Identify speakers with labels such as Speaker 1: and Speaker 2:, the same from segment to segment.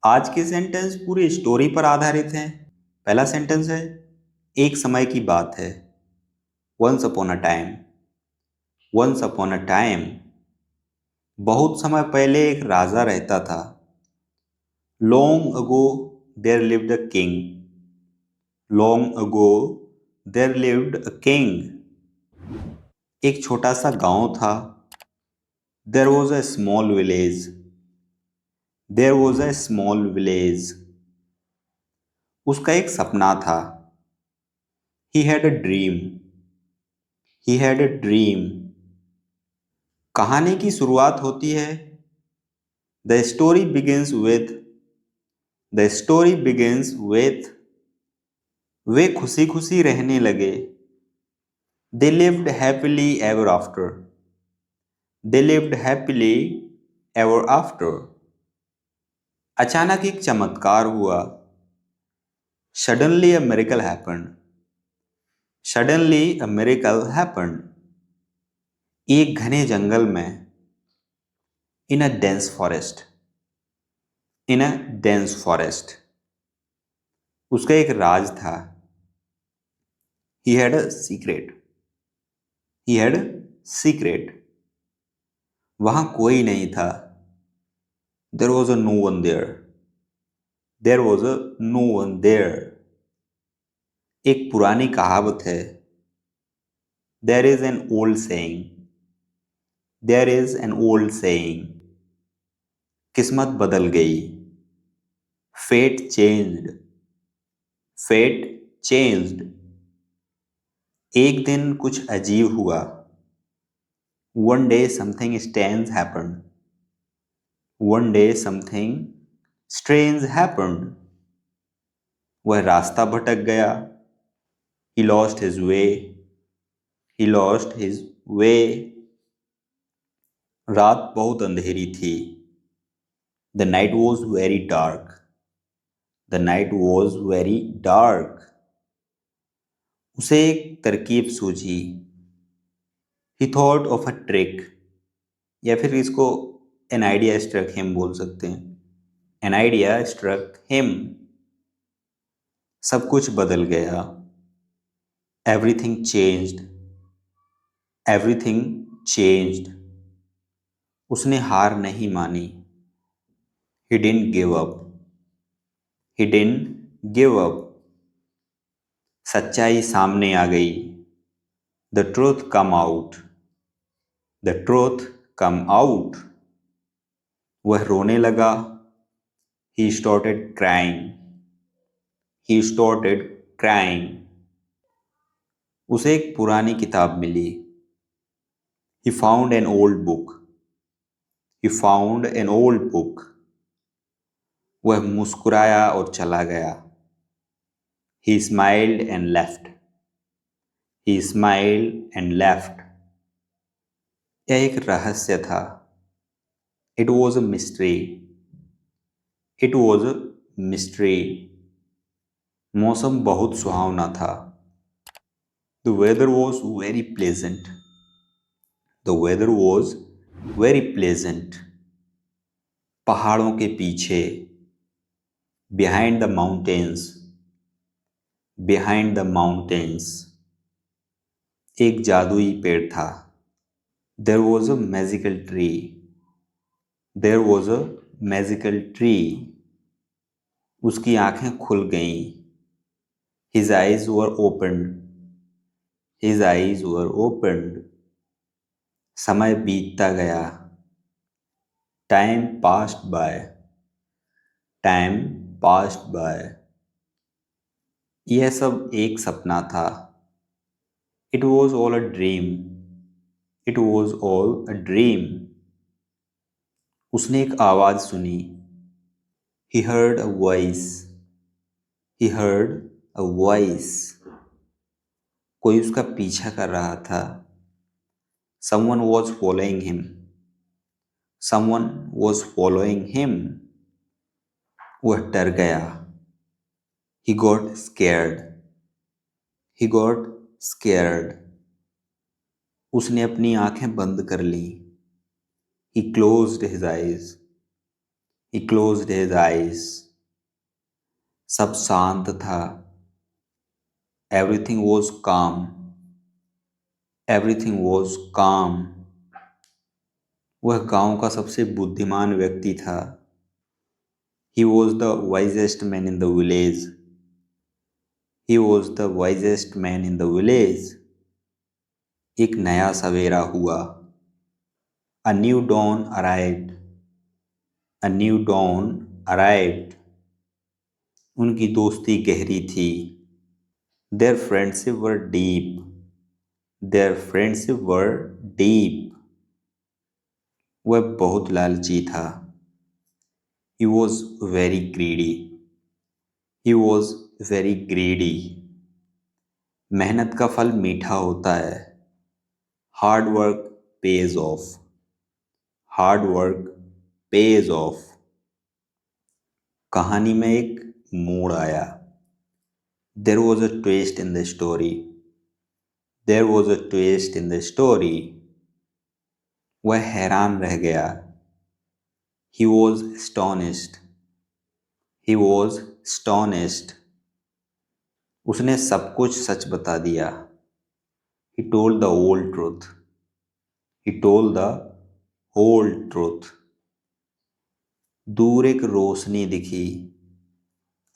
Speaker 1: आज के सेंटेंस पूरी स्टोरी पर आधारित हैं। पहला सेंटेंस है, एक समय की बात है। Once upon a time. Once upon a time, बहुत समय पहले एक राजा रहता था। Long ago there lived a king. Long ago there lived a king. एक छोटा सा गांव था। There was a small village. There was a small village. उसका एक सपना था। He had a dream. He had a dream. कहानी की शुरुआत होती है, the story begins with. The story begins with. वे खुशी खुशी रहने लगे। They lived happily ever after. They lived happily ever after. अचानक एक चमत्कार हुआ। Suddenly a miracle happened. Suddenly a miracle happened. एक घने जंगल में, in a dense forest. In a dense forest, उसका एक राज था। He had a secret. He had secret. वहां कोई नहीं था। There was a no one there. There was a no one there. एक पुरानी कहावत है, there is an old saying. There is an old saying. किस्मत बदल गई। Fate changed. Fate changed. एक दिन कुछ अजीब हुआ। One day something strange happened. One day something strange happened. वह रास्ता भटक गया। He lost his way. He lost his way. रात बहुत अंधेरी थी। The night was very dark. The night was very dark. उसे एक तरकीब सूझी। He thought of a trick. या फिर इसको an idea struck him बोल सकते हैं। An idea struck him. सब कुछ बदल गया। Everything changed. Everything changed. उसने हार नहीं मानी। He didn't give up. He didn't give up. सच्चाई सामने आ गई। The truth come out. The truth come out. वह रोने लगा। He started crying. He started crying. उसे एक पुरानी किताब मिली। He found an old book. He found an old book. वह मुस्कुराया और चला गया। He smiled and left. He smiled and left. यह एक रहस्य था। It was a mystery. It was a mystery. मौसम बहुत सुहावना था। The weather was very pleasant. The weather was very pleasant. पहाड़ों के पीछे, behind the mountains. Behind the mountains. एक जादुई पेड़ था। There was a magical tree. There was a magical tree. उसकी आंखें खुल गईं। His eyes were opened. His eyes were opened. समय बीतता गया। Time passed by. Time passed by. यह सब एक सपना था। It was all a dream. It was all a dream. उसने एक आवाज सुनी। He heard a voice. He heard a voice. कोई उसका पीछा कर रहा था। Someone was following him. Someone was following him. वह डर गया। He got scared. He got scared. उसने अपनी आंखें बंद कर ली। He closed his eyes. He closed his eyes. सब शांत था. Everything was calm. Everything was calm. वह गांव का सबसे बुद्धिमान व्यक्ति था. He was the wisest man in the village. He was the wisest man in the village. एक नया सवेरा हुआ. A new dawn arrived. A new dawn arrived. उनकी दोस्ती गहरी थी. Their friendship were deep. Their friendship were deep. वह बहुत लालची था. He was very greedy. He was very greedy. मेहनत का फल मीठा होता है. Hard work pays off. Hard work pays off. कहानी में एक मोड़ आया. There was a twist in the story. There was a twist in the story. वह हैरान रह गया. He was astonished. He was astonished. उसने सब कुछ सच बता दिया. He told the whole truth. He told the whole truth. दूर एक रोशनी दिखी.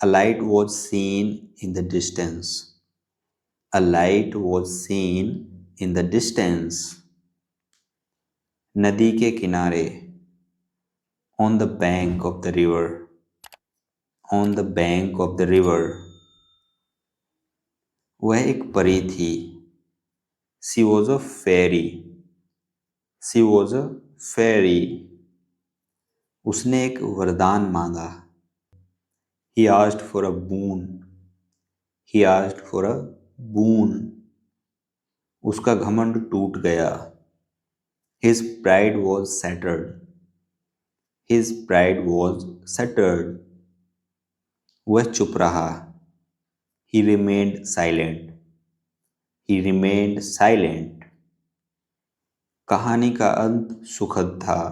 Speaker 1: A light was seen in the distance. A light was seen in the distance. नदी के किनारे. On the bank of the river. On the bank of the river. वह एक परी थी. She was a fairy. She was a fairy. उसने एक वरदान मांगा. He asked for a boon. He asked for a boon. उसका घमंड टूट गया. His pride was shattered. His pride was shattered. वह चुप रहा. He remained silent. He remained silent. कहानी का अंत सुखद था.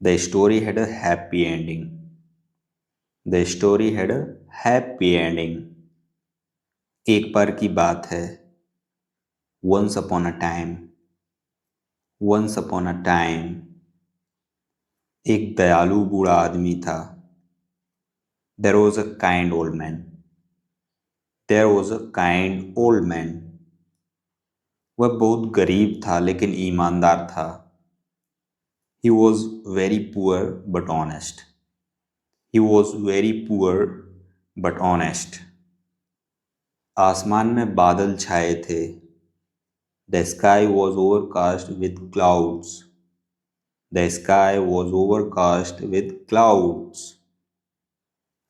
Speaker 1: The story had a happy ending. The story had a happy ending. एक बार की बात है. Once upon a time. Once upon a time. एक दयालु बूढ़ा आदमी था. There was a kind old man. There was a kind old man. वह बहुत गरीब था लेकिन ईमानदार था. He was very poor but honest. He was very poor but honest. आसमान में बादल छाए थे. The sky was overcast with clouds. The sky was overcast with clouds.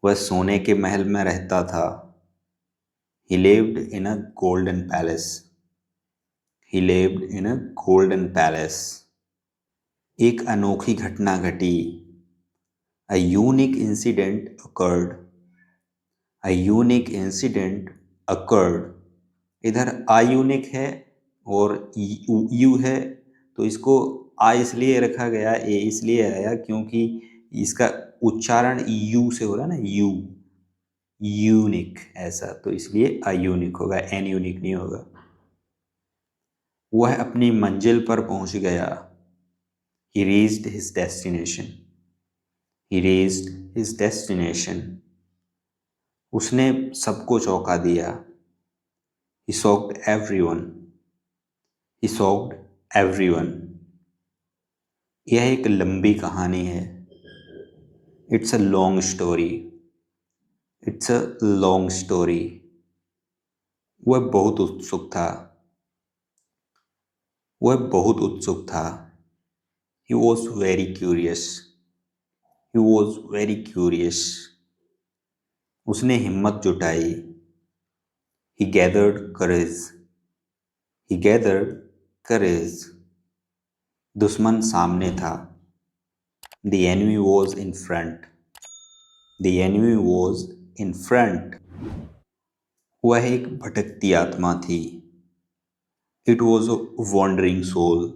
Speaker 1: वह सोने के महल में रहता था. He lived in a golden palace. He lived in a golden palace. एक अनोखी घटना घटी. A unique incident occurred. A unique incident occurred. इधर अयूनिक है और यू है तो इसको आ इसलिए रखा गया, ए इसलिए आया क्योंकि इसका उच्चारण यू से हो रहा है ना. यू यूनिक ऐसा, तो इसलिए अयूनिक होगा, एन यूनिक नहीं होगा. वह अपनी मंजिल पर पहुंच गया. He reached his destination. He reached his destination. उसने सबको चौंका दिया. He shocked everyone. He shocked everyone. यह एक लंबी कहानी है. It's a long story. It's a long story. वह बहुत उत्सुक था. वह बहुत उत्सुक था. He was very curious. He was very curious. उसने हिम्मत जुटाई. He gathered courage. He gathered courage. दुश्मन सामने था. The enemy was in front. The enemy was in front. वह एक भटकती आत्मा थी. It was a wandering soul.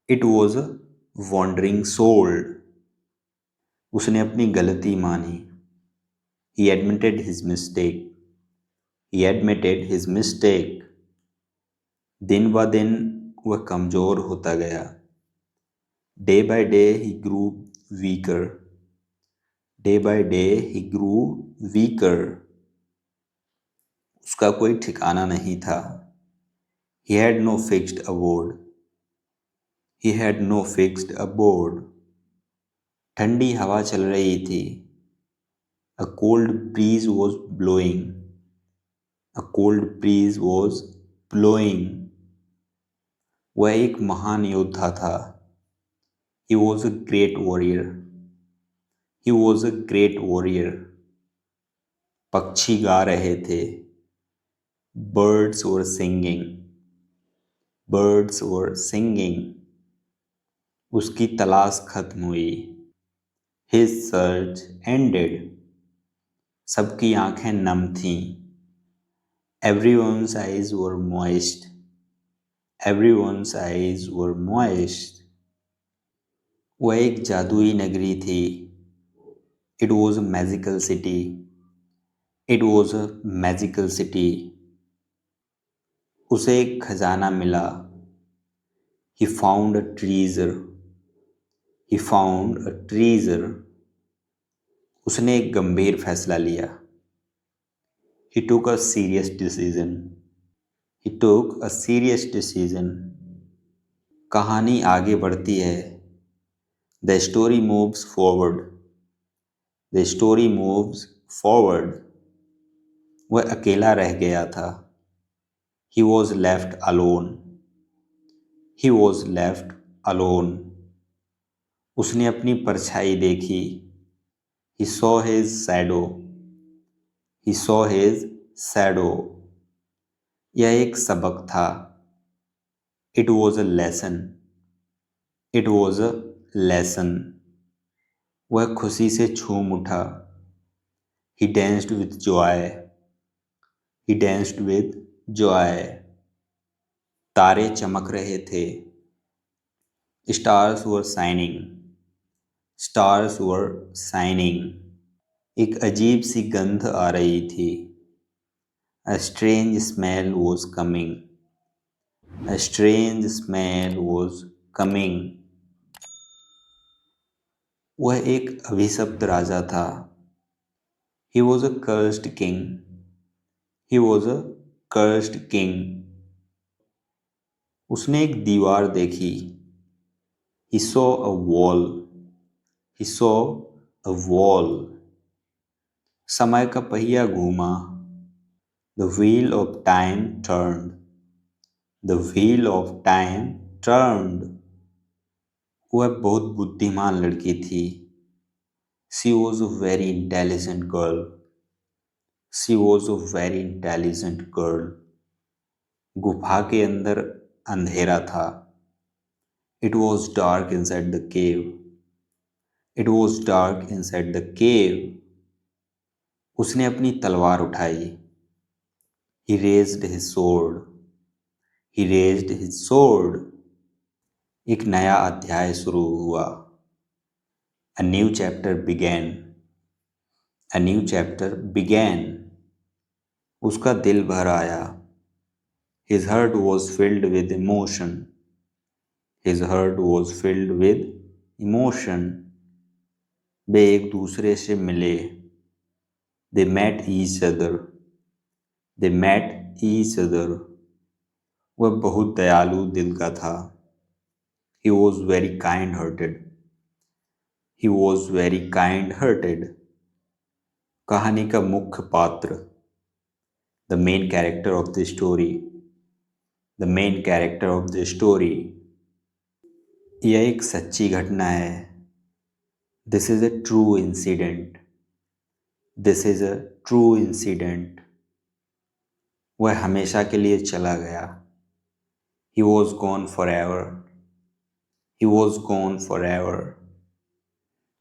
Speaker 1: It was a wandering soul. उसने अपनी गलती मानी। He admitted his mistake. He admitted his mistake. दिन ब दिन वह कमज़ोर होता गया। Day by day he grew weaker. Day by day he grew weaker. उसका कोई ठिकाना नहीं था। He had no fixed abode. He had no fixed abode. ठंडी हवा चल रही थी। A cold breeze was blowing. A cold breeze was blowing. वह एक महान योद्धा था। He was a great warrior. He was a great warrior. पक्षी गा रहे थे। Birds were singing. Birds were singing. उसकी तलाश खत्म हुई। His search ended. सबकी आंखें नम थीं। Everyone's eyes were moist. Everyone's eyes were moist. वह एक जादुई नगरी थी। It was a magical city. It was a magical city. उसे एक खजाना मिला। He found a treasure. He found a treasure. उसने एक गंभीर फैसला लिया। He took a serious decision. He took a serious decision. कहानी आगे बढ़ती है। The story moves forward. The story moves forward. वह अकेला रह गया था। He was left alone. He was left alone. उसने अपनी परछाई देखी। He saw his shadow. He saw his shadow. यह एक सबक था। It was a lesson. It was a lesson. वह खुशी से झूम उठा। He danced with joy. He danced with joy. तारे चमक रहे थे। Stars were shining. Stars were shining. एक अजीब सी गंध आ रही थी। A strange smell was coming. A strange smell was coming. वह एक अभिशप्त राजा था। He was a cursed king. He was a cursed king. उसने एक दीवार देखी। He saw a wall. He saw a wall. समय का पहिया घूमा। The wheel of time turned. The wheel of time turned. वह बहुत बुद्धिमान लड़की थी। She was a very intelligent girl. She was a very intelligent girl. गुफा के अंदर अंधेरा था। It was dark inside the cave. It was dark inside the cave. उसने अपनी तलवार उठाई। He raised his sword. He raised his sword. एक नया अध्याय शुरू हुआ। A new chapter began. A new chapter began. उसका दिल भर आया। His heart was filled with emotion. His heart was filled with emotion. वे एक दूसरे से मिले। They met each other. They met each other. वह बहुत दयालु दिल का था। He was very kind-hearted. He was very kind-hearted. कहानी का मुख्य पात्र। The main character of the story. The main character of the story. यह एक सच्ची घटना है। This is a true incident. This is a true incident. वह हमेशा के लिए चला गया। He was gone forever. He was gone forever.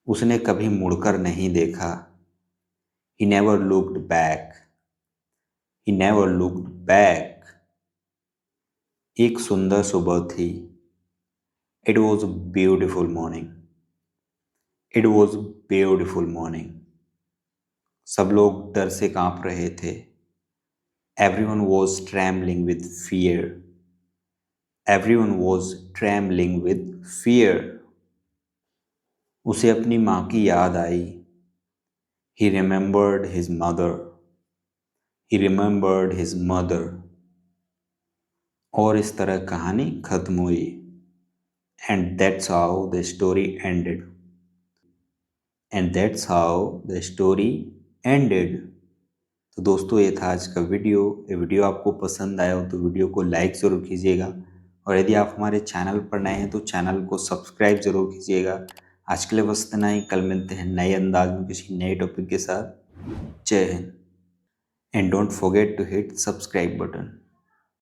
Speaker 1: उसने कभी मुड़कर नहीं देखा। He never looked back. He never looked back. एक सुंदर सुबह थी। It was a beautiful morning. It was beautiful morning. सब लोग डर से कांप रहे थे। Everyone was trembling with fear. Everyone was trembling with fear. उसे अपनी माँ की याद आई। He remembered his mother. He remembered his mother. और इस तरह कहानी खत्म हुई। And that's how the story ended. And that's how the story ended. तो दोस्तों, ये था आज का वीडियो। ये वीडियो आपको पसंद आया हो तो वीडियो को लाइक ज़रूर कीजिएगा, और यदि आप हमारे चैनल पर नए हैं तो चैनल को सब्सक्राइब ज़रूर कीजिएगा। आज के लिए बस इतना ही। कल मिलते हैं नए अंदाज में किसी नए टॉपिक के साथ। Jai Hind. And don't forget to hit subscribe button.